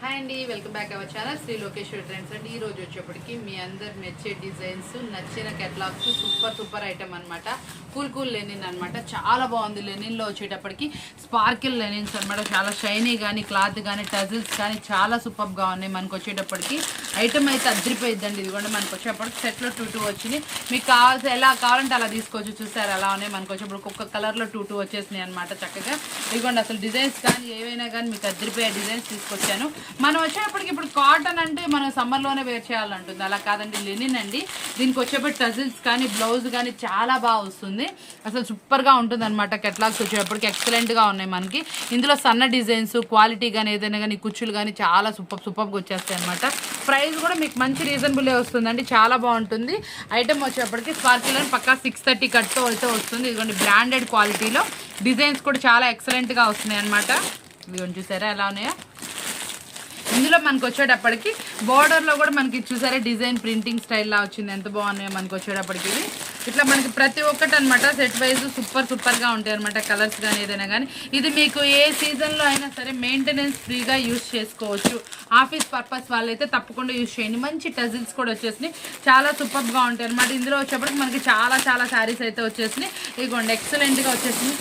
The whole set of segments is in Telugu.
హాయ్ అండి, welcome back our channel Sri Lokeshwari trends అండి. ఈ రోజు వచ్చేప్పటికి మీ అందరు మెచ్చే డిజైన్స్, నచ్చిన కేటలాగ్స్, సూపర్ ఐటమ్ అనమాట. కూల్ లెనిన్ అనమాట. చాలా బాగుంది. లెనిన్లో వచ్చేటప్పటికి స్పార్కిల్ లెనిన్స్ అనమాట. చాలా షైనీ కానీ, క్లాత్ కానీ, టజిల్స్ కానీ చాలా సూపర్గా ఉన్నాయి. మనకు వచ్చేటప్పటికి ఐటమ్ అయితే అదిరిపోయిద్దండి. ఇది కూడా మనకు వచ్చేటప్పటికి సెట్లో 2 వచ్చినాయి. మీకు ఎలా కావాలంటే అలా తీసుకోవచ్చు. చూసారు అలా ఉన్నాయి. మనకు వచ్చేప్పటికి ఒక్క కలర్లో 2 వచ్చేసినాయి అనమాట. చక్కగా ఇదిగోండి. అసలు డిజైన్స్ కానీ ఏవైనా కానీ మీకు అదిరిపోయే డిజైన్స్ తీసుకొచ్చాను. మనం వచ్చేటప్పటికి ఇప్పుడు కాటన్ అంటే మనం సమ్మర్లోనే వేర్ చేయాలంటుంది. అలా కాదండి, లెనిన్ అండి. దీనికి వచ్చేప్పటికి టజిల్స్ కానీ, బ్లౌజ్ కానీ చాలా బాగా వస్తుంది. అసలు సూపర్గా ఉంటుంది అనమాట. కెటలాగ్స్ వచ్చేటప్పటికి ఎక్సలెంట్గా ఉన్నాయి మనకి. ఇందులో సన్న డిజైన్స్, క్వాలిటీ కానీ ఏదైనా కానీ, కుచ్చులు కానీ చాలా సూపర్గా వచ్చేస్తాయి అనమాట. ప్రైస్ కూడా మీకు మంచి రీజనబుల్ వస్తుందండి. చాలా బాగుంటుంది. ఐటమ్ వచ్చేటప్పటికి స్పార్కిల్ అని పక్కా 630 కట్తో అయితే వస్తుంది. ఇదిగోండి, బ్రాండెడ్ క్వాలిటీలో డిజైన్స్ కూడా చాలా ఎక్సలెంట్గా వస్తున్నాయి అనమాట. ఇదిగోండి చూసారా ఎలా ఉన్నాయో. ఇందులో మనకు వచ్చేటప్పటికి బార్డర్లో కూడా మనకి చూసారా డిజైన్ ప్రింటింగ్ స్టైల్లా వచ్చింది. ఎంత బాగున్నాయో మనకు వచ్చేటప్పటికి. ఇది ఇట్లా మనకి ప్రతి ఒక్కటి అనమాట సెట్ వైజ్ సూపర్గా ఉంటాయి అనమాట. కలర్స్ కానీ ఏదైనా కానీ. ఇది మీకు ఏ సీజన్లో అయినా సరే మెయింటెనెన్స్ ఫ్రీగా యూజ్ చేసుకోవచ్చు. ఆఫీస్ పర్పస్ వాళ్ళైతే తప్పకుండా యూజ్ చేయండి. మంచి టజిల్స్ కూడా వచ్చేసినాయి. చాలా సూపర్గా ఉంటాయి అనమాట. ఇందులో వచ్చేప్పటికి మనకి చాలా శారీస్ అయితే వచ్చేసినాయి. ఇదిగోండి ఎక్సలెంట్గా వచ్చేసినాయి.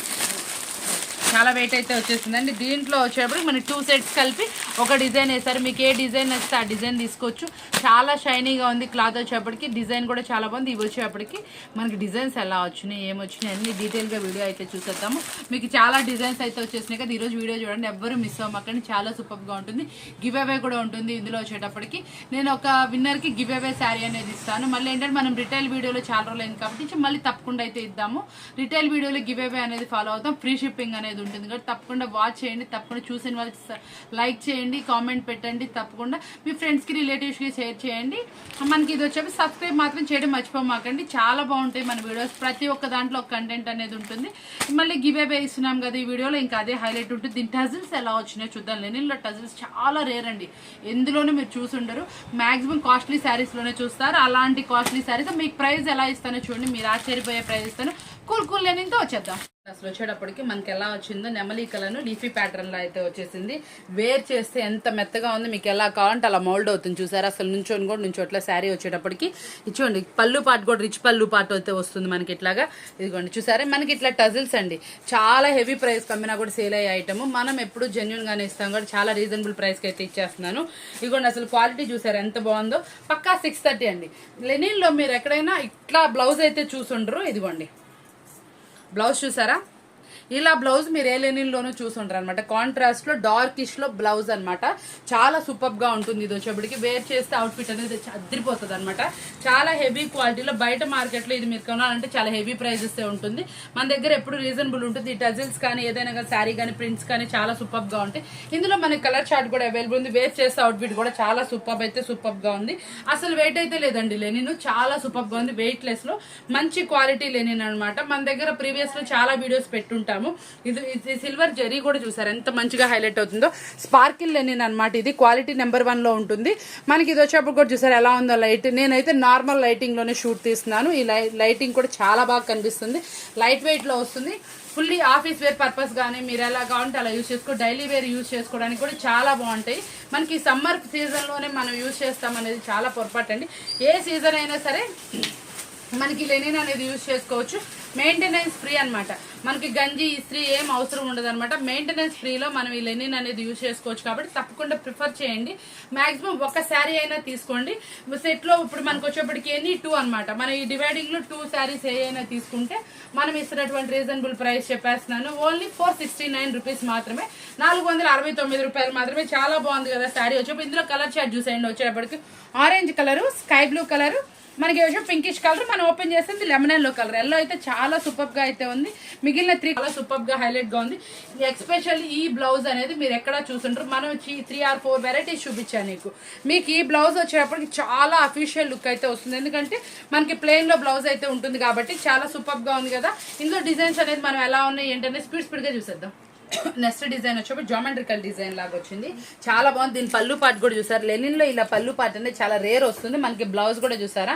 చాలా వెయిట్ అయితే వచ్చేసిందండి. దీంట్లో వచ్చేటప్పుడు మనకి 2 సెట్స్ కలిపి ఒక డిజైన్ వేస్తారు. మీకు ఏ డిజైన్ వస్తే ఆ డిజైన్ తీసుకోవచ్చు. చాలా షైనీగా ఉంది. క్లాత్ వచ్చేప్పటికి డిజైన్ కూడా చాలా బాగుంది. ఇవి వచ్చేటప్పటికి మనకి డిజైన్స్ ఎలా వచ్చినాయి, ఏమొచ్చినాయి అన్ని డీటెయిల్గా వీడియో అయితే చూసేద్దాము. మీకు చాలా డిజైన్స్ అయితే వచ్చేసినాయి కదా. ఈరోజు వీడియో చూడండి, ఎవ్వరూ మిస్ అవ్వకండి. చాలా సూపర్గా ఉంటుంది. గివ్ అవే కూడా ఉంటుంది. ఇందులో వచ్చేటప్పటికి నేను ఒక విన్నర్కి గివ్ అవే శారీ అనేది ఇస్తాను. మళ్ళీ ఏంటంటే మనం రిటైల్ వీడియోలో చాలా రోజులు అయింది కాబట్టి మళ్ళీ తప్పకుండా అయితే ఇద్దాము. రిటైల్ వీడియోలో గివ్ అవే అనేది ఫాలో అవుతాం. ఫ్రీ షిప్పింగ్ అనేది ఉంటుంది కాబట్టి తప్పకుండా వాచ్ చేయండి. తప్పకుండా చూసిన వాళ్ళకి లైక్ చేయండి, కామెంట్ పెట్టండి. తప్పకుండా మీ ఫ్రెండ్స్కి, రిలేటివ్స్కి షేర్ చేయండి. మనకి ఇది వచ్చేసి సబ్స్క్రైబ్ మాత్రం చేయడం మర్చిపోమాకండి. చాలా బాగుంటాయి మన వీడియోస్. ప్రతి ఒక్క దాంట్లో ఒక కంటెంట్ అనేది ఉంటుంది. మళ్ళీ గివ్ అవే ఇస్తున్నాం కదా ఈ వీడియోలో, ఇంకా అదే హైలైట్ ఉంటుంది. దీని టజిల్స్ ఎలా వచ్చినాయో చూద్దాం. లెనిన్లో టజిల్స్ చాలా రేర్ అండి. ఎందులోనూ మీరు చూసుండరు. మాక్సిమం కాస్ట్లీ శారీస్లోనే చూస్తారు. అలాంటి కాస్ట్లీ శారీస్ మీకు ప్రైస్ ఎలా ఇస్తానో చూడండి. మీరు ఆశ్చర్యపోయే ప్రైస్ ఇస్తాను. కూల్ లెనిన్తో వచ్చేద్దాం. అసలు వచ్చేటప్పటికి మనకి ఎలా వచ్చిందో నెమలీ కలర్ లీఫీ ప్యాటర్న్ లో అయితే వచ్చేసింది. వేర్ చేస్తే ఎంత మెత్తగా ఉంది. మీకు ఎలా కావాలంటే అలా మౌల్డ్ అవుతుంది. చూసారా అసలు నుంచొని కూడా నుంచోట్ల శారీ వచ్చేటప్పటికి. ఇచ్చుకోండి పళ్ళు పాటు కూడా రిచ్ పళ్ళు పాటు అయితే వస్తుంది మనకి ఇట్లాగా. ఇదిగోండి చూసారా మనకి ఇట్లా టజిల్స్ అండి. చాలా హెవీ ప్రైస్ కమ్మినా కూడా సేల్ అయ్యే ఐటమ్. మనం ఎప్పుడు జెన్యున్ గానే ఇస్తాం కూడా చాలా రీజనబుల్ ప్రైస్ కి అయితే ఇచ్చేస్తున్నాను. ఇదిగోండి అసలు క్వాలిటీ చూసారా ఎంత బాగుందో. పక్కా 630 అండి. లెనిన్ లో మీరు ఎక్కడైనా ఇట్లా బ్లౌజ్ అయితే చూసుండ్రు. ఇదిగోండి బ్లౌజ్ చూసారా. ఇలా బ్లౌజ్ మీరు ఏ లెనిన్లోనూ చూసుంటారు అనమాట. కాంట్రాస్ట్లో డార్కిష్లో బ్లౌజ్ అనమాట. చాలా సూపర్గా ఉంటుంది. ఇది వచ్చేప్పటికి వేర్ చేస్తే అవుట్ఫిట్ అనేది అదిరిపోతుంది అనమాట. చాలా హెవీ క్వాలిటీలో. బయట మార్కెట్లో ఇది మీరు కొనాలంటే చాలా హెవీ ప్రైజెస్ ఉంటుంది. మన దగ్గర ఎప్పుడు రీజనబుల్ ఉంటుంది. ఈ టజిల్స్ కానీ ఏదైనా కానీ శారీ కానీ ప్రింట్స్ కానీ చాలా సూపర్గా ఉంటాయి. ఇందులో మనకి కలర్ చార్ట్ కూడా అవైలబుల్ ఉంది. వేర్ చేస్తే అవుట్ఫిట్ కూడా చాలా సూపర్గా ఉంది. అసలు వెయిట్ అయితే లేదండి లెనిన్. చాలా సూపర్గా ఉంది. వెయిట్ లెస్ లో మంచి క్వాలిటీ లెనిన్ అనమాట. మన దగ్గర ప్రీవియస్ లో చాలా వీడియోస్ పెట్టుంటాము. ఇది సిల్వర్ జరీ కూడా చూసారు ఎంత మంచిగా హైలైట్ అవుతుందో. స్పార్కిల్ లెనిన్ అనమాట. ఇది క్వాలిటీ నెంబర్ 1 లో ఉంటుంది మనకి. ఇది వచ్చేప్పుడు కూడా చూసారు ఎలా ఉందో లైట్. నేనైతే నార్మల్ లైటింగ్ లోనే షూట్ తీస్తున్నాను. ఈ లైటింగ్ కూడా చాలా బాగా కనిపిస్తుంది. లైట్ వెయిట్ లో వస్తుంది. ఫుల్లీ ఆఫీస్ వేర్ పర్పస్ కానీ మీరు ఎలా కావాలంటే అలా యూజ్ చేసుకో. డైలీ వేర్ యూజ్ చేసుకోవడానికి కూడా చాలా బాగుంటాయి. మనకి సమ్మర్ సీజన్లోనే మనం యూజ్ చేస్తాం అనేది చాలా పొరపాటు అండి. ఏ సీజన్ అయినా సరే మనకి లెనిన్ అనేది యూజ్ చేసుకోవచ్చు. మెయింటెనెన్స్ ఫ్రీ అనమాట. మనకి గంజి ఇస్త్రీ ఏం అవసరం ఉండదు అనమాట. మెయింటెనెన్స్ ఫ్రీలో మనం ఈ లెనిన్ అనేది యూజ్ చేసుకోవచ్చు. కాబట్టి తప్పకుండా ప్రిఫర్ చేయండి. మాక్సిమం ఒక శారీ అయినా తీసుకోండి. సెట్లో ఇప్పుడు మనకు వచ్చేప్పటికి ఎనీ 2 అనమాట. మన ఈ డివైడింగ్ లో 2 శారీస్ ఏ అయినా తీసుకుంటే మనం ఇస్తున్నటువంటి రీజనబుల్ ప్రైస్ చెప్పేస్తున్నాను. ఓన్లీ 469 రూపీస్ మాత్రమే. 469 రూపాయలు మాత్రమే. చాలా బాగుంది కదా శారీ. వచ్చేప్పుడు ఇందులో కలర్ చార్ట్ చూసేయండి. వచ్చేటప్పటికి orange colour, sky blue colour, మనకి వచ్చే పింకిష్ కలర్. మనం ఓపెన్ చేస్తుంది లెమన్ ఎల్లో కలర్. ఎల్లో అయితే చాలా సూపర్గా అయితే ఉంది. మిగిలిన 3 చాలా సూపర్గా హైలైట్ గా ఉంది. ఎస్పెషల్లీ ఈ బ్లౌజ్ అనేది మీరు ఎక్కడ చూసుంటారు. మనం 3 or 4 వెరైటీస్ చూపించాను మీకు ఈ బ్లౌజ్ వచ్చేటప్పటికి చాలా అఫీషియల్ లుక్ అయితే వస్తుంది. ఎందుకంటే మనకి ప్లెయిన్ లో బ్లౌజ్ అయితే ఉంటుంది కాబట్టి చాలా సూపర్గా ఉంది కదా. ఇందులో డిజైన్స్ అనేది మనం ఎలా ఉన్నాయి ఏంటంటే స్పీడ్ గా చూసేద్దాం. నెక్స్ట్ డిజైన్ వచ్చేప్పుడు జామెట్రికల్ డిజైన్ లాగా వచ్చింది. చాలా బాగుంది. దీని పళ్ళు పాటు కూడా చూసారు. లెనిన్ లో ఇలా పళ్ళు పాటు అనేది చాలా రేర్ వస్తుంది. మనకి బ్లౌజ్ కూడా చూసారా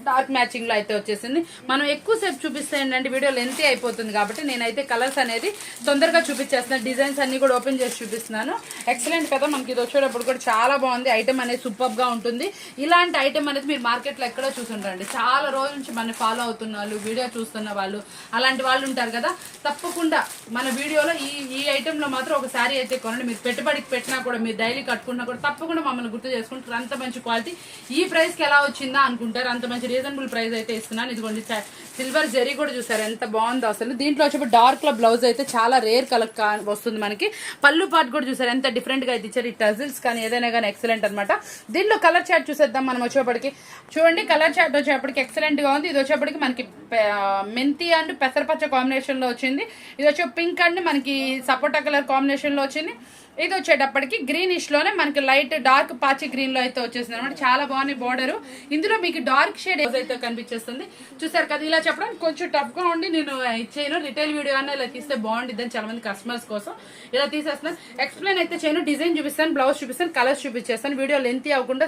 డార్క్ మ్యాచింగ్ లో అయితే వచ్చేసింది. మనం ఎక్కువసేపు చూపిస్తే ఏంటంటే వీడియో లెంత్ అయిపోతుంది కాబట్టి నేనైతే కలర్స్ అనేది తొందరగా చూపించేస్తున్నాను. డిజైన్స్ అన్ని కూడా ఓపెన్ చేసి చూపిస్తున్నాను. ఎక్సలెంట్ కదా, మనకి ఇది వచ్చేటప్పుడు కూడా చాలా బాగుంది. ఐటమ్ అనేది సూపర్ గా ఉంటుంది. ఇలాంటి ఐటమ్ అనేది మీరు మార్కెట్ లో ఎక్కడో చూసుంటారండి. చాలా రోజుల నుంచి మన ఫాలో అవుతున్న వాళ్ళు, వీడియో చూస్తున్న వాళ్ళు, అలాంటి వాళ్ళు ఉంటారు కదా. తప్పకుండా మన వీడియోలో ఈ ఐటమ్ లో మాత్రం ఒక శారీ అయితే కొనండి. మీరు పెట్టుబడికి పెట్టినా కూడా, మీరు డైలీ కట్టుకున్నా కూడా తప్పకుండా మమ్మల్ని గుర్తు చేసుకుంటారు. అంత మంచి క్వాలిటీ ఈ ప్రైస్ కి ఎలా వచ్చిందా అనుకుంటారు. అంత మంచి రీజనబుల్ ప్రైస్ అయితే ఇస్తున్నాను. ఇదిగోండి సిల్వర్ జరీ కూడా చూసారు ఎంత బాగుందో అసలు. దీంట్లో వచ్చేప్పుడు డార్క్ లో బ్లౌజ్ అయితే చాలా రేర్ కలర్ వస్తుంది మనకి. పళ్ళు పాటు కూడా చూసారు ఎంత డిఫరెంట్ గా అయితే ఇచ్చారు. ఈ టజిల్స్ కానీ ఏదైనా కానీ ఎక్సలెంట్ అనమాట. దీంట్లో కలర్ చార్ట్ చూసేద్దాం మనం వచ్చేప్పటికి. చూడండి కలర్ చార్ట్ వచ్చేప్పటికి ఎక్సలెంట్ గా ఉంది. ఇది వచ్చేప్పటికి మనకి మెంతి అండ్ పెసరపచ్చ కాంబినేషన్ లో వచ్చింది. ఇది వచ్చే పింక్ అండ్ మనకి సపోటా కలర్ కాంబినేషన్ లో వచ్చింది. ఇది వచ్చేటప్పటికి గ్రీనిష్ లోనే మనకి లైట్ డార్క్ పాచి గ్రీన్ లో అయితే వచ్చేసింది అనమాట. చాలా బాగుంది బోర్డర్. ఇందులో మీకు డార్క్ షేడ్ అయితే కనిపించేస్తుంది. చూసారు కదా, ఇలా చెప్పడానికి కొంచెం టఫ్ గా ఉండి నేను ఇచ్చేయను. రిటైల్ వీడియో అన్న ఇలా తీస్తే బాగుంటుంది అని చాలా మంది కస్టమర్స్ కోసం ఇలా తీసేస్తున్నాను. ఎక్స్ప్లెయిన్ అయితే చేయను. డిజైన్ చూపిస్తాను, బ్లౌజ్ చూపిస్తాను, కలర్స్ చూపించేస్తాను. వీడియో లెంత్ అవ్వకుండా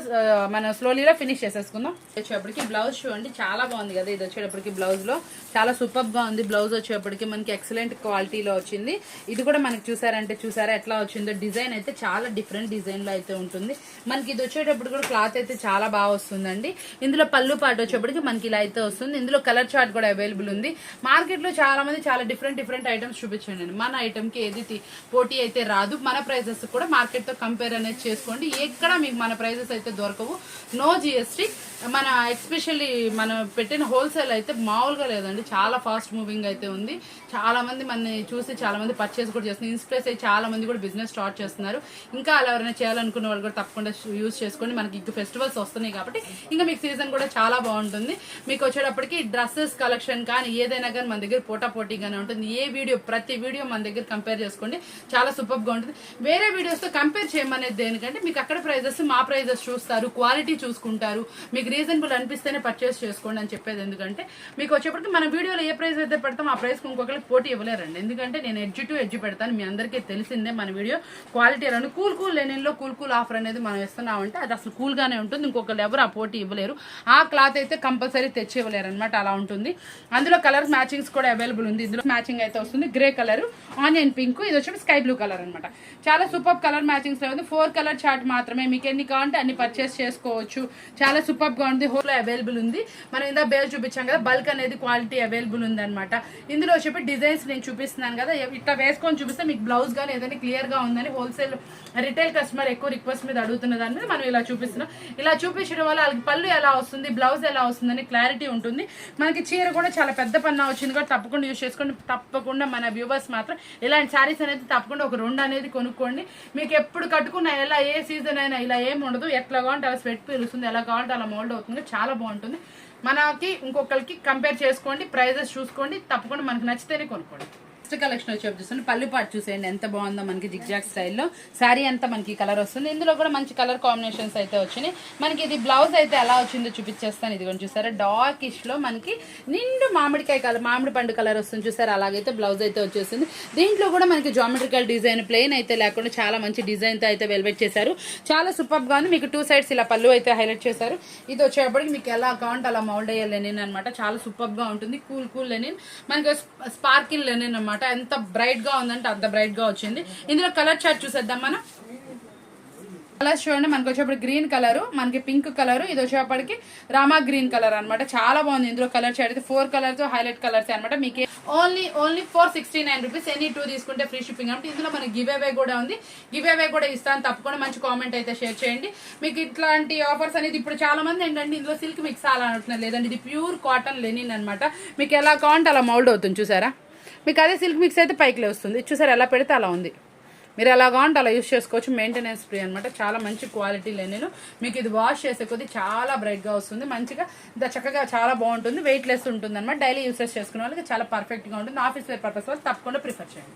మనం స్లోలీగా ఫినిష్ చేసేసుకుందాం. వచ్చేప్పటికి బ్లౌజ్ చూడండి చాలా బాగుంది కదా. ఇది వచ్చేటప్పటికి బ్లౌజ్ లో చాలా సూపర్ గా ఉంది. బ్లౌజ్ వచ్చేప్పటికి మనకి ఎక్సలెంట్ క్వాలిటీలో వచ్చింది. ఇది కూడా మనకి చూసారంటే చూసారా ఎట్లా వచ్చిందో. డిజైన్ అయితే చాలా డిఫరెంట్ డిజైన్ లో అయితే ఉంటుంది. మనకి ఇది వచ్చేటప్పుడు కూడా క్లాత్ అయితే చాలా బాగా వస్తుందండి. ఇందులో పళ్ళు పాటు వచ్చేప్పటికి మనకి ఇలా అయితే వస్తుంది. ఇందులో కలర్ చార్ట్ కూడా అవైలబుల్ ఉంది. మార్కెట్ లో చాలా మంది చాలా డిఫరెంట్ ఐటమ్స్ చూపించండి. మన ఐటమ్ కి ఏది పోటీ అయితే రాదు. మన ప్రైజెస్ కూడా మార్కెట్ తో కంపేర్ అనేది చేసుకోండి. ఎక్కడ మీకు మన ప్రైజెస్ అయితే దొరకవు. No GST. మన ఎస్పెషల్లీ మనం పెట్టిన హోల్సేల్ అయితే మామూలుగా లేదండి. చాలా ఫాస్ట్ మూవింగ్ అయితే ఉంది. చాలా మంది మన చూసి చాలా మంది పర్చేస్ కూడా చేస్తున్నారు. ఇన్స్పైర్ అయ్యి చాలా మంది కూడా బిజినెస్ స్టార్ట్ చేస్తున్నారు. ఇంకా అలా ఎవరైనా చేయాలనుకున్న వాళ్ళు కూడా తప్పకుండా యూజ్ చేసుకోండి. మనకి ఇంకా ఫెస్టివల్స్ వస్తున్నాయి కాబట్టి ఇంకా మీకు సీజన్ కూడా చాలా బాగుంటుంది. మీకు వచ్చేటప్పటికి డ్రెస్సెస్ కలెక్షన్ కానీ ఏదైనా కానీ మన దగ్గర పోటాపోటీగానే ఉంటుంది. ప్రతి వీడియో మన దగ్గర కంపేర్ చేసుకోండి. చాలా సూపర్ గా ఉంటుంది. వేరే వీడియోస్ తో కంపేర్ చేయమనేది దేనికంటే మీకు అక్కడ ప్రైజెస్ మా ప్రైజెస్ చూస్తారు, క్వాలిటీ చూసుకుంటారు. మీకు రీజనబుల్ అనిపిస్తేనే పర్చేస్ చేసుకోండి అని చెప్పేది. ఎందుకంటే మీకు వచ్చేప్పటికి మన వీడియోలో ఏ ప్రైస్ అయితే పెడతాం ఆ ప్రైస్ ఇంకొకరికి పోటీ ఇవ్వలేరండి. ఎందుకంటే నేను ఎడ్జ్ టు ఎడ్జ్ పెడతాను. మీ అందరికీ తెలిసిందే మన వీడియో క్వాలిటీ అని. కూల్ లెనిన్ లో కూల్ ఆఫర్ అనేది మనం ఇస్తున్నామంటే అది అసలు కూల్ గానే ఉంటుంది. ఇంకొకరు ఎవరు ఆ పోటీ ఇవ్వలేరు. ఆ క్లాత్ అయితే కంపల్సరీ తెచ్చి ఇవ్వలేరు అనమాట. అలా ఉంటుంది. అందులో కలర్ మ్యాచింగ్స్ కూడా అవైలబుల్ ఉంది. ఇందులో మ్యాచింగ్ అయితే వస్తుంది. గ్రే కలర్, ఆనియన్ పింక్, ఇది వచ్చి స్కై బ్లూ కలర్ అనమాట. చాలా సూపర్ కలర్ మ్యాచింగ్స్ లో ఉంది. 4 కలర్ చార్ట్ మాత్రమే. మీకు ఎన్ని కావాలంటే అన్ని పర్చేస్ చేసుకోవచ్చు. చాలా సూపర్ గా ఉంది. హోల్ అవైలబుల్ ఉంది. మనం ఇందా బేల్ చూపించాం కదా, బల్క్ అనేది క్వాలిటీ అవైలబుల్ ఉంది అనమాట. ఇందులో చెప్పి డిజైన్స్ నేను చూపిస్తున్నాను కదా, ఇట్లా వేసుకొని చూపిస్తే మీకు బ్లౌజ్ కానీ ఏదైనా క్లియర్ గా ఉందని హోల్సేల్ రిటైల్ కస్టమర్ ఎక్కువ రిక్వెస్ట్ మీద అడుగుతున్న దాని మీద మనం ఇలా చూపిస్తున్నాం. ఇలా చూపించడం వల్ల వాళ్ళకి పళ్ళు ఎలా వస్తుంది, బ్లౌజ్ ఎలా వస్తుందని క్లారిటీ ఉంటుంది. మనకి చీర కూడా చాలా పెద్ద పన్నా వచ్చింది కూడా తప్పకుండా యూజ్ చేసుకోండి. తప్పకుండా మన వ్యూవర్స్ మాత్రం ఇలాంటి శారీస్ అనేది తప్పకుండా ఒక 2 అనేది కొనుక్కోండి. మీకు ఎప్పుడు కట్టుకున్న ఎలా ఏ సీజన్ అయినా ఇలా ఏం ఉండదు. ఎట్లా కావాలంటే అలా స్వెట్ పీలుస్తుంది, ఎలా కావాలంటే అలా మోల్డ్ అవుతుంది. చాలా బాగుంటుంది. మనకి ఇంకొకరికి కంపేర్ చేసుకోండి, ప్రైజెస్ చూసుకోండి. తప్పకుండా మనకి నచ్చితేనే కొనుక్కోండి. నెక్స్ట్ కలెక్షన్ వచ్చి చూపిస్తుంది. పళ్ళు పాటు చూసేయండి ఎంత బాగుందో. మనకి జిగ్జాగ్ స్టైల్లో శారీ అంతా మనకి కలర్ వస్తుంది. ఇందులో కూడా మంచి కలర్ కాంబినేషన్స్ అయితే వచ్చినాయి. మనకి ఇది బ్లౌజ్ అయితే ఎలా వచ్చిందో చూపించేస్తాను. ఇది చూసారా డార్కిష్ లో మనకి నిండు మామిడికాయ కలర్, మామిడి పండు కలర్ వస్తుంది చూసారా. అలాగైతే బ్లౌజ్ అయితే వచ్చేసింది. దీంట్లో కూడా మనకి జామెట్రికల్ డిజైన్ ప్లెయిన్ అయితే లేకుండా చాలా మంచి డిజైన్ తో అయితే వెల్వెట్ చేశారు. చాలా సూపర్ గా ఉంది. మీకు 2 సైడ్స్ ఇలా పళ్ళు అయితే హైలైట్ చేశారు. ఇది వచ్చేప్పటికి మీకు ఎలా కావాలంటే అలా మౌల్డ్ అయ్యే లెనిన్ అనమాట. చాలా సూపర్ గా ఉంటుంది. కూల్ లెనిన్, మనకి స్పార్కిల్ లెనిన్ అనమాట. ఎంత బ్రైట్ గా ఉందంటే అంత బ్రైట్ గా వచ్చింది. ఇందులో కలర్ చార్ట్ చూసేద్దాం మనం. కలర్స్ చూడండి. మనకి వచ్చేప్పటికి గ్రీన్ కలర్, మనకి పింక్ కలర్, ఇది వచ్చేప్పటికి రామా గ్రీన్ కలర్ అనమాట. చాలా బాగుంది. ఇందులో కలర్ చార్ట్ అయితే 4 కలర్స్ హైలైట్ కలర్స్ అనమాట. మీకు ఓన్లీ 469 రూపీస్. ఎనీ 2 తీసుకుంటే ఫ్రీ షిప్పింగ్ అంటే. ఇందులో మనకి గివ్ అవే కూడా ఉంది. గివ్ అవే కూడా ఇస్తాను. తప్పకుండా మంచి కామెంట్ అయితే షేర్ చేయండి. మీకు ఇట్లాంటి ఆఫర్స్ అనేది ఇప్పుడు చాలా మంది ఏంటంటే ఇందులో సిల్క్ మిక్స్ అలా అంటున్నారు. లేదండి, ఇది ప్యూర్ కాటన్ లెనిన్ అనమాట. మీకు ఎలా కావాలంటే అలా మౌల్డ్ అవుతుంది చూసారా. మీకు అదే సిల్క్ మిక్స్ అయితే పైకి వస్తుంది చూసారా. ఎలా పెడితే అలా ఉంది. మీరు ఎలా కావాలంటే అలా యూజ్ చేసుకోవచ్చు. మెయింటెనెన్స్ ఫ్రీ అనమాట. చాలా మంచి క్వాలిటీ లెనిన్. మీకు ఇది వాష్ చేసే కొద్దీ చాలా బ్రైట్ గా వస్తుంది. మంచిగా చక్కగా చాలా బాగుంటుంది. వెయిట్ లెస్ ఉంటుంది అనమాట. డైలీ యూసెస్ చేసుకునే వాళ్ళకి చాలా పర్ఫెక్ట్ గా ఉంటుంది. ఆఫీస్ వేర్ పర్పస్ వాళ్ళు తప్పకుండా ప్రిఫర్ చేయండి.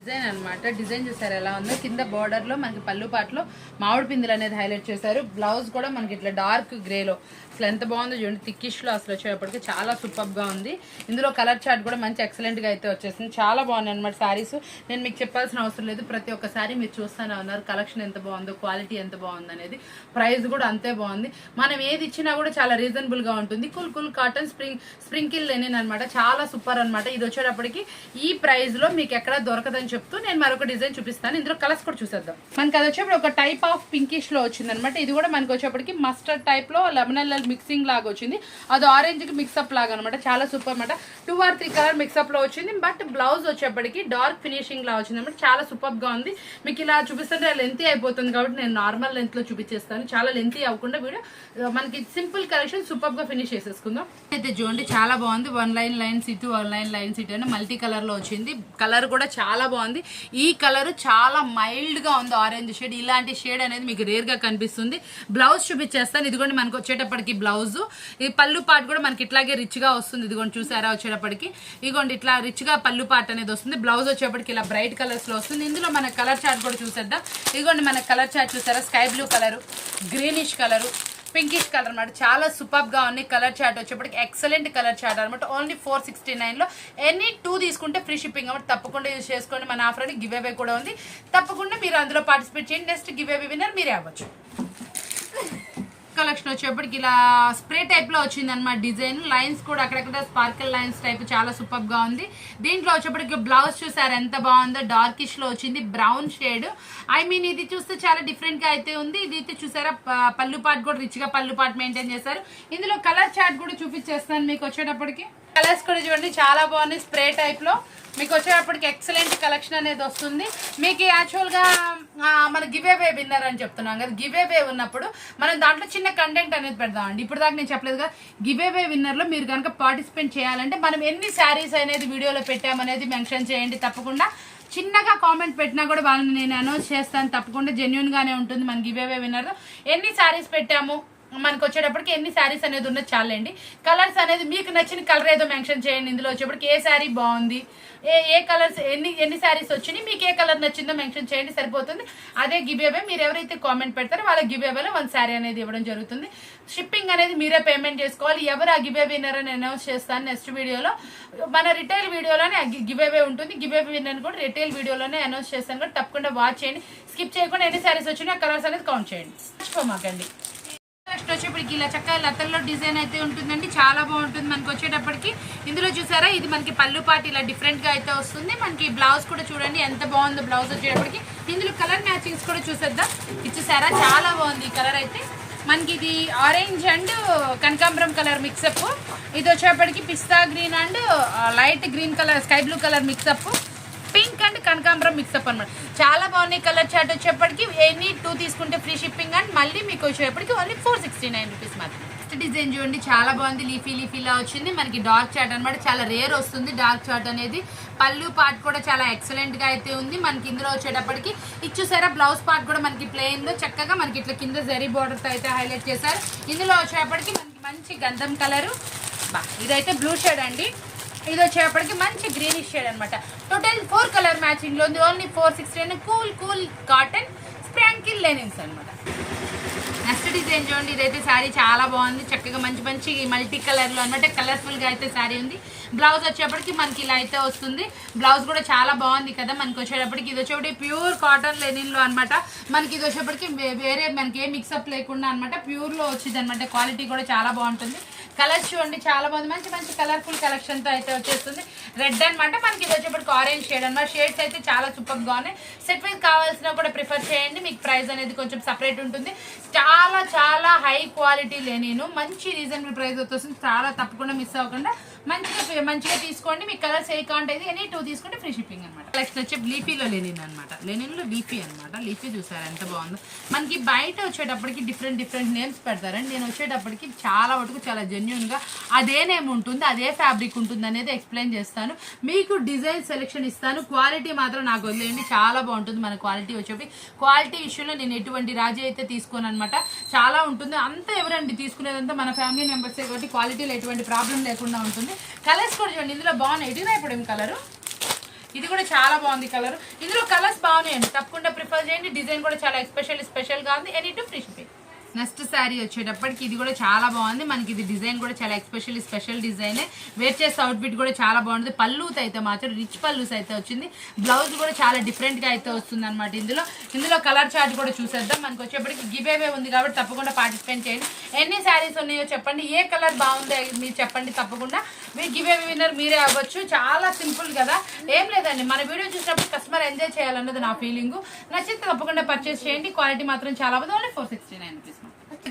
డిజైన్ అనమాట. డిజైన్ చూసారు ఎలా ఉందో, కింద బార్డర్ లో మనకి పళ్ళు పాటలో మామిడి పిందులు అనేది హైలైట్ చేశారు. బ్లౌజ్ కూడా మనకి ఇట్లా డార్క్ గ్రేలో అసలు ఎంత బాగుందో చూడండి. థిక్కిష్ లో అసలు వచ్చేటప్పటికి చాలా సూపర్ గా ఉంది. ఇందులో కలర్ చార్ట్ కూడా మంచి ఎక్సలెంట్ గా అయితే వచ్చేసింది. చాలా బాగున్నాయి అనమాట శారీస్. నేను మీకు చెప్పాల్సిన అవసరం లేదు, ప్రతి ఒక్క శారీ మీరు చూస్తూనే ఉన్నారు. కలెక్షన్ ఎంత బాగుందో, క్వాలిటీ ఎంత బాగుంది అనేది, ప్రైస్ కూడా అంతే బాగుంది. మనం ఏది ఇచ్చినా కూడా చాలా రీజనబుల్ గా ఉంటుంది. కుల్ కాటన్ స్ప్రింకిల్ లెనిన్ అనమాట, చాలా సూపర్ అనమాట. ఇది వచ్చేటప్పటికి ఈ ప్రైస్ లో మీకు ఎక్కడ దొరకదని చెప్తూ నేను మరొక డిజైన్ చూపిస్తాను. ఇందులో కలర్స్ కూడా చూసేద్దాం. మనకి అది వచ్చేప్పుడు ఒక టైప్ ఆఫ్ పింకిష్ లో వచ్చింది అనమాట. ఇది కూడా మనకి వచ్చేప్పటికి మస్టర్డ్ టైప్ లో లెమన్ మిక్సింగ్ లాగా వచ్చింది. అది ఆరెంజ్ కి మిక్స్అప్ లాగా అనమాట. చాలా సూపర్ అనమాట. 2 or 3 కలర్ మిక్స్అప్ లో వచ్చింది. బట్ బ్లౌజ్ వచ్చేప్పటికి డార్క్ ఫినిషింగ్ లా వచ్చింది అనమాట. చాలా సూపర్ గా ఉంది. మీకు ఇలా చూపిస్తుంటే లెంతీ అయిపోతుంది కాబట్టి నేను నార్మల్ లెంత్ లో చూపించేస్తాను. చాలా లెంతీ అవ్వకుండా వీడియో మనకి సింపుల్ కలెక్షన్ సూపర్ గా ఫినిష్ చేసేసుకుందాం. అయితే చూడండి చాలా బాగుంది. 1 లైన్ సీటు 1 లైన్ సీటు అని మల్టీ కలర్ లో వచ్చింది. కలర్ కూడా చాలా బాగుంది. ఈ కలర్ చాలా మైల్డ్ గా ఉంది, ఆరెంజ్ షేడ్. ఇలాంటి షేడ్ అనేది మీకు రేర్ గా కనిపిస్తుంది. బ్లౌజ్ చూపించేస్తాను. ఇదిగోండి మనకు వచ్చేటప్పటికి బ్లౌజ్, ఈ పళ్ళు పాటు కూడా మనకి ఇట్లాగే రిచ్ గా వస్తుంది. ఇదిగోండి చూసారా వచ్చేటప్పటికి, ఇదిగోండి ఇట్లా రిచ్ గా పళ్ళు పాటు అనేది వస్తుంది. బ్లౌజ్ వచ్చేప్పటికి ఇలా బ్రైట్ కలర్స్ లో వస్తుంది. ఇందులో మన కలర్ చార్ట్ కూడా చూసేద్దాం. ఇదిగోండి మన కలర్ చార్ట్ చూసారా, sky blue colour, greenish colour, pinkish colour అనమాట. చాలా సూపర్ గా ఉంది. కలర్ చార్ట్ వచ్చేప్పటికి ఎక్సలెంట్ కలర్ చార్ట్ అనమాట. ఓన్లీ 469 లో ఎనీ 2 తీసుకుంటే ఫ్రీ షిప్పింగ్ అనమాట. తప్పకుండా యూజ్ చేసుకోండి. మన ఆఫర్ అని గివ్ అవే కూడా ఉంది. తప్పకుండా మీరు అందులో పార్టిసిపేట్ చేయండి. నెక్స్ట్ గివ్ అవే విన్నర్ మీరే అవ్వచ్చు. కలెక్షన్ వచ్చేప్పటికి ఇలా స్ప్రే టైప్ లో వచ్చింది అనమాట. డిజైన్ లైన్స్ కూడా అక్కడక్కడ స్పార్కల్ లైన్స్ టైప్ చాలా సూపర్ గా ఉంది. దీంట్లో వచ్చేప్పటికి బ్లౌజ్ చూసారు ఎంత బాగుందో, డార్కిష్ లో వచ్చింది, బ్రౌన్ షేడ్. ఐ మీన్ ఇది చూస్తే చాలా డిఫరెంట్ గా అయితే ఉంది. ఇది అయితే చూసారా పళ్ళు పాటు కూడా రిచ్ గా పళ్ళు పాటు మెయింటైన్ చేశారు. ఇందులో కలర్ చార్ట్ కూడా చూపించేస్తాను మీకు వచ్చేటప్పటికి. కలర్స్ కూడా చూడండి చాలా బాగున్నాయి. స్ప్రే టైప్ లో మీకు వచ్చేటప్పటికి ఎక్సలెంట్ కలెక్షన్ అనేది వస్తుంది. మీకు యాక్చువల్ గా మన గివ్ అవే విన్నర్ అని చెప్తున్నాం కదా, గివ్ అవే ఉన్నప్పుడు మనం దాంట్లో చిన్న కంటెంట్ అనేది పెడదామండి. ఇప్పుడు దాకా నేను చెప్పలేదు కదా, గివ్ అవే విన్నర్ లో మీరు కనుక పార్టిసిపేట్ చేయాలంటే మనం ఎన్ని శారీస్ అనేది వీడియోలో పెట్టామనేది మెన్షన్ చేయండి. తప్పకుండా చిన్నగా కామెంట్ పెట్టినా కూడా వాళ్ళని నేను అనౌన్స్ చేస్తాను. తప్పకుండా జెన్యున్ గానే ఉంటుంది. మన గివ్ అవే విన్నర్ ఎన్ని శారీస్ పెట్టాము, మనకు వచ్చేటప్పటికి ఎన్ని శారీస్ అనేది ఉన్నది చాలండి. కలర్స్ అనేది మీకు నచ్చిన కలర్ ఏదో మెన్షన్ చేయండి. ఇందులో వచ్చేప్పటికి ఏ శారీ బాగుంది, ఏ కలర్స్ ఎన్ని శారీస్ వచ్చినాయి, మీకు ఏ కలర్ నచ్చిందో మెన్షన్ చేయండి, సరిపోతుంది. అదే గివ్ అవే. మీరు ఎవరైతే కామెంట్ పెడతారో వాళ్ళ గివ్ అవేలో 1 శారీ అనేది ఇవ్వడం జరుగుతుంది. షిప్పింగ్ అనేది మీరే పేమెంట్ చేసుకోవాలి. ఎవరు ఆ గివ్ అవే విన్నర్ అని అనౌన్స్ చేస్తాను నెక్స్ట్ వీడియోలో. మన రిటైల్ వీడియోలోనే గివ్ అవే ఉంటుంది. గివ్ అవే విన్నర్ కూడా రిటైల్ వీడియోలోనే అనౌన్స్ చేస్తాను కూడా తప్పకుండా వాచ్ చేయండి. స్కిప్ చేయకుండా ఎన్ని శారీస్ వచ్చినా కలర్స్ అనేది కౌంట్ చేయండి. మర్చిపోమాకండి. నెక్స్ట్ వచ్చేప్పటికి ఇలా చక్కగా లతల్లో డిజైన్ అయితే ఉంటుందండి. చాలా బాగుంటుంది. మనకి వచ్చేటప్పటికి ఇందులో చూసారా ఇది మనకి పళ్ళు పాటు ఇలా డిఫరెంట్ గా అయితే వస్తుంది. మనకి బ్లౌజ్ కూడా చూడండి ఎంత బాగుందో. బ్లౌజ్ వచ్చేటప్పటికి ఇందులో కలర్ మ్యాచింగ్స్ కూడా చూసేద్దాం. ఇచ్చేసారా చాలా బాగుంది ఈ కలర్ అయితే. మనకి ఇది ఆరెంజ్ అండ్ కనకాంబరం కలర్ మిక్సప్. ఇది వచ్చేప్పటికి పిస్తా green and light green colour, sky blue colour mix up, pink and కనకాంబరం మిక్సప్ అనమాట. చాలా బాగున్నాయి. కలర్ చార్ట్ వచ్చేప్పటికి ఎనీ 2 తీసుకుంటే ఫ్రీ షిప్పింగ్ అండ్ మళ్ళీ మీకు వచ్చేప్పటికి ఓన్లీ 469 రూపీస్ మాత్రం. నెక్స్ట్ డిజైన్ చూడండి చాలా బాగుంది. లీఫీలా వచ్చింది. మనకి డార్క్ చార్ట్ అనమాట. చాలా రేర్ వస్తుంది డార్క్ చార్ట్ అనేది. పళ్ళు పార్ట్ కూడా చాలా ఎక్సలెంట్ గా అయితే ఉంది. మనకి ఇందులో వచ్చేటప్పటికి ఇచ్చేసారా బ్లౌజ్ పార్ట్ కూడా మనకి ప్లెయిన్ లో చక్కగా మనకి ఇట్లా కింద జరీ బోర్డర్ తో అయితే హైలైట్ చేశారు. ఇందులో వచ్చేటప్పటికి మనకి మంచి గంధం కలరు, ఇదైతే బ్లూ షేడ్ అండి. ఇది వచ్చేటప్పటికి మంచి గ్రీనిష్ షేడ్ అనమాట. టోటల్ 4 కలర్ మ్యాచింగ్ లో ఉంది. ఓన్లీ 469. కూల్ కాటన్ స్ప్రాంకిల్ లెనిన్స్ అనమాట. నెక్స్ట్ డిజైన్ చూడండి. ఇదైతే శారీ చాలా బాగుంది. చక్కగా మంచి మల్టీ కలర్ లో అనమాట. కలర్ఫుల్ గా అయితే శారీ ఉంది. బ్లౌజ్ వచ్చేప్పటికి మనకి ఇలా అయితే వస్తుంది. బ్లౌజ్ కూడా చాలా బాగుంది కదా. మనకి వచ్చేటప్పటికి ఇది వచ్చేప్పటికి ప్యూర్ కాటన్ లెనిన్ లో అనమాట. మనకి ఇది వచ్చేప్పటికి వేరే మనకి ఏ మిక్సప్ లేకుండా అనమాట. ప్యూర్ లో వచ్చింది అనమాట. క్వాలిటీ కూడా చాలా బాగుంటుంది. కలర్స్ చూడండి చాలా బాగుంది. మంచి కలర్ఫుల్ కలెక్షన్ తో అయితే వచ్చేస్తుంది. రెడ్ అనమాట. మనకి ఇది వచ్చేప్పటికి ఆరెంజ్ షేడ్ అనమాట. షేడ్స్ అయితే చాలా సూపర్ గా ఉన్నాయి. సెట్ వైజ్ కావాల్సిన కూడా ప్రిఫర్ చేయండి. మీకు ప్రైస్ అనేది కొంచెం సపరేట్ ఉంటుంది. చాలా హై క్వాలిటీ లెనిన్, మంచి రీజనబుల్ ప్రైస్ వస్తుంది. చాలా తప్పకుండా మిస్ అవ్వకుండా మంచిగా తీసుకోండి. మీకు కలర్స్ ఏ కాంట్ అయితే ఎనీ 2 తీసుకుంటే ఫ్రీ షిప్పింగ్ అనమాట. నెక్స్ట్ వచ్చి లీఫీలో లెనిన్ అనమాట. లెనిన్ లో లీఫీ అనమాట. లీఫీ చూసారు ఎంత బాగుందో. మనకి బయట వచ్చేటప్పటికి డిఫరెంట్ నేమ్స్ పెడతారండి. నేను వచ్చేటప్పటికి చాలా వరకు చాలా జెన్యున్ గా అదే నేమ్ ఉంటుంది, అదే ఫ్యాబ్రిక్ ఉంటుంది అనేది ఎక్స్ప్లెయిన్ చేస్తాను. మీకు డిజైన్ సెలెక్షన్ ఇస్తాను. క్వాలిటీ మాత్రం నాకు వదిలేయండి. చాలా బాగుంటుంది మన క్వాలిటీ వచ్చేప్పటికి. క్వాలిటీ విషయంలో నేను ఎటువంటి రాజీ అయితే తీసుకోను అనమాట. చాలా ఉంటుంది. అంతా ఎవరండి తీసుకునేదంతా మన ఫ్యామిలీ మెంబర్సే కాబట్టి క్వాలిటీలో ఎటువంటి ప్రాబ్లం లేకుండా ఉంటుంది. కలర్స్ కూడా చూడండి ఇందులో బాగున్నాయి. ఇటుగా ఇప్పుడు ఏం కలరు ఇది కూడా చాలా బాగుంది కలర్. ఇందులో కలర్స్ బాగున్నాయండి, తప్పకుండా ప్రిఫర్ చేయండి. డిజైన్ కూడా చాలా స్పెషల్ గా ఉంది. Any to free shipping. Next sari వచ్చేటప్పటికి ఇది కూడా చాలా బాగుంది. మనకి ఇది డిజైన్ కూడా చాలా స్పెషల్ డిజైన్. వేర్ చేసే అవుట్ఫిట్ కూడా చాలా బాగుంది. పళ్ళుతో అయితే మాత్రం రిచ్ పళ్ళుస్ అయితే వచ్చింది. బ్లౌజ్ కూడా చాలా డిఫరెంట్ గా అయితే వస్తుంది అనమాట. ఇందులో కలర్ చార్ట్ కూడా చూసేద్దాం. మనకి వచ్చేప్పటికి గివ్ అవే ఉంది కాబట్టి తప్పకుండా పార్టిసిపేట్ చేయండి. ఎన్ని శారీస్ ఉన్నాయో చెప్పండి, ఏ కలర్ బాగుందో మీరు చెప్పండి. తప్పకుండా మీరు గివ్ అవే విన్నర్ మీరే అవ్వచ్చు. చాలా సింపుల్ కదా, ఏం లేదండి. మన వీడియో చూసినప్పుడు కస్టమర్ ఎంజాయ్ చేయాలన్నది నా ఫీలింగ్. నచ్చితే తప్పకుండా పర్చేస్ చేయండి. క్వాలిటీ మాత్రం చాలా బాగుంది. Only 469 rupees.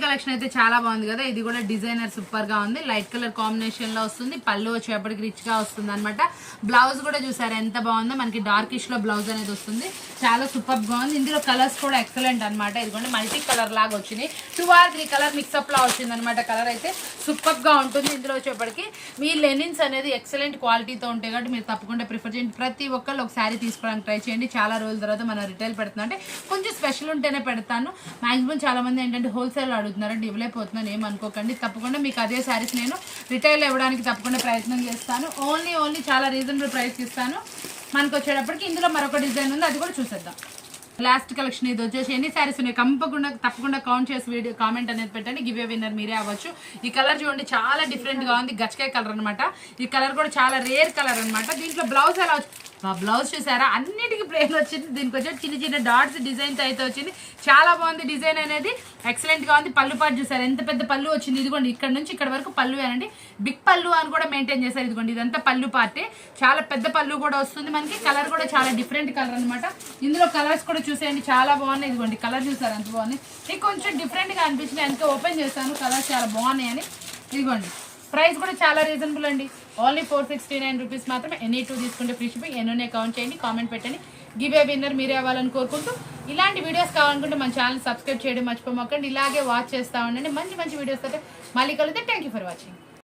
కలెక్షన్ అయితే చాలా బాగుంది కదా. ఇది కూడా డిజైనర్ సూపర్ గా ఉంది. లైట్ కలర్ కాంబినేషన్ లో వస్తుంది. పళ్ళు వచ్చేప్పటికి రిచ్ గా వస్తుంది అనమాట. బ్లౌజ్ కూడా చూసారు ఎంత బాగుందో. మనకి డార్కిష్ లో బ్లౌజ్ అనేది వస్తుంది. చాలా సూపర్ గా ఉంది. ఇందులో కలర్స్ కూడా ఎక్సలెంట్ అనమాట. ఇదిగోండి మల్టీ కలర్ లాగా వచ్చింది. 2 or 3 కలర్ మిక్స్అప్ లా వచ్చింది అనమాట. కలర్ అయితే సూపర్ గా ఉంటుంది. ఇందులో వచ్చేప్పటికి మీ లెనిన్స్ అనేది ఎక్సలెంట్ క్వాలిటీతో ఉంటాయి కాబట్టి మీరు తప్పకుండా ప్రిఫర్ చేయండి. ప్రతి ఒక్కళ్ళు ఒక శారీ తీసుకోవడానికి ట్రై చేయండి. చాలా రోజుల తర్వాత మనం రిటైల్ పెడుతున్నాం అంటే కొంచెం స్పెషల్ ఉంటేనే పెడతాను. మాక్సిమం చాలా మంది ఏంటంటే హోల్సేల్ అడుగుతున్నారండి, ఇవ్వలేకపోతున్నాను, ఏమనుకోకండి. తప్పకుండా మీకు అదే శారీస్ నేను రిటైల్ ఇవ్వడానికి తప్పకుండా ప్రయత్నం చేస్తాను. ఓన్లీ చాలా రీజనబుల్ ప్రైస్ ఇస్తాను. మనకు వచ్చేటప్పటికి ఇందులో మరొక డిజైన్ ఉంది, అది కూడా చూసేద్దాం. లాస్ట్ కలెక్షన్ ఇది వచ్చేసి ఎన్ని శారీస్ ఉన్నాయి తప్పకుండా కౌంట్ చేసి వీడియో కామెంట్ అనేది పెట్టండి. గివ్ ఏ విన్నర్ మీరే అవ్వచ్చు. ఈ కలర్ చూడండి చాలా డిఫరెంట్ గా ఉంది. గచ్చకాయ కలర్ అనమాట. ఈ కలర్ కూడా చాలా రేర్ కలర్ అనమాట. దీంట్లో బ్లౌజ్ ఎలా బ్లౌజ్ చూసారా, అన్నిటికీ ప్లేన్ వచ్చింది. దీనికి వచ్చి చిన్న డాట్స్ డిజైన్ అయితే వచ్చింది. చాలా బాగుంది. డిజైన్ అనేది ఎక్సలెంట్ గా ఉంది. పళ్ళు పాటు చూసారు ఎంత పెద్ద పళ్ళు వచ్చింది. ఇదిగోండి ఇక్కడ నుంచి ఇక్కడ వరకు పళ్ళు అనండి, బిగ్ పళ్ళు అని కూడా మెయింటైన్ చేశారు. ఇదిగోండి ఇదంతా పళ్ళు పార్టే, చాలా పెద్ద పళ్ళు కూడా వస్తుంది. మనకి కలర్ కూడా చాలా డిఫరెంట్ కలర్ అనమాట. ఇందులో కలర్స్ కూడా చూసేయండి చాలా బాగున్నాయి. ఇదిగోండి కలర్ చూసారు ఎంత బాగుంది. ఇది కొంచెం డిఫరెంట్ గా అనిపించింది, అందుకే ఓపెన్ చేశాను. కలర్స్ చాలా బాగున్నాయని. ఇదిగోండి ప్రైస్ కూడా చాలా రీజనబుల్ అండి. ఓన్లీ 469 రూపీస్ మాత్రమే. ఎనీ 2 తీసుకుంటే ఫ్రీ షిప్పింగ్. ఎన్నోనే కౌంట్ చేయండి, కామెంట్ పెట్టండి. గివ్ ఏ విన్నర్ మీరే అవ్వాలని కోరుకుంటూ, ఇలాంటి వీడియోస్ కావాలనుకుంటే మన ఛానల్ సబ్స్క్రైబ్ చేయడం మర్చిపోమాకండి. ఇలాగే వాచ్ చేస్తూ ఉండండి. మంచి వీడియోస్ అయితే మళ్ళీ కలుద్దాం. Thank you for watching.